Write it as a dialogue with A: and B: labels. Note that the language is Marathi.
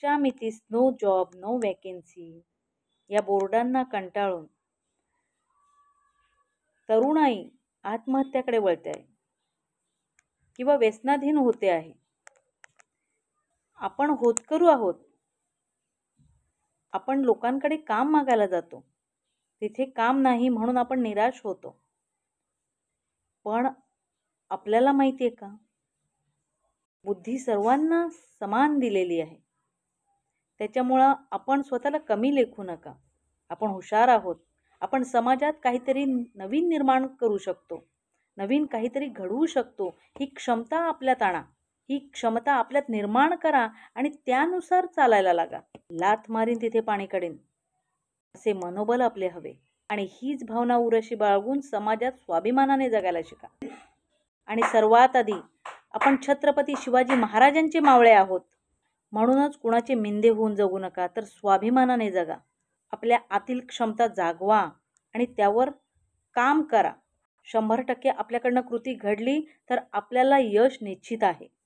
A: वरच्या मितीस नो जॉब नो वॅकेन्सी या बोर्डांना कंटाळून तरुणाई आत्महत्याकडे वळते आहे किंवा व्यसनाधीन होते आहे. आपण होतकरू आहोत. आपण लोकांकडे काम मागायला जातो. तिथे काम नाही म्हणून आपण निराश होतो. पण आपल्याला माहिती आहे का, बुद्धी सर्वांना समान दिलेली आहे. त्याच्यामुळं आपण स्वतःला कमी लेखू नका. आपण हुशार आहोत. आपण समाजात काहीतरी नवीन निर्माण करू शकतो. नवीन काहीतरी घडवू शकतो. ही क्षमता आपल्यात आणा. ही क्षमता आपल्यात निर्माण करा आणि त्यानुसार चालायला लागा. लाथ मारीन तिथे पाणी काढीन असे मनोबल आपले हवे. आणि हीच भावना उरशी बाळगून समाजात स्वाभिमानाने जगायला शिका. आणि सर्वात आधी आपण छत्रपती शिवाजी महाराजांचे मावळे आहोत. म्हणूनच कुणाचे मिंदे होऊन जगू नका, तर स्वाभिमानाने जगा. आपल्या आतील क्षमता जागवा आणि त्यावर काम करा. 100% आपल्याकडनं कृती घडली तर आपल्याला यश निश्चित आहे.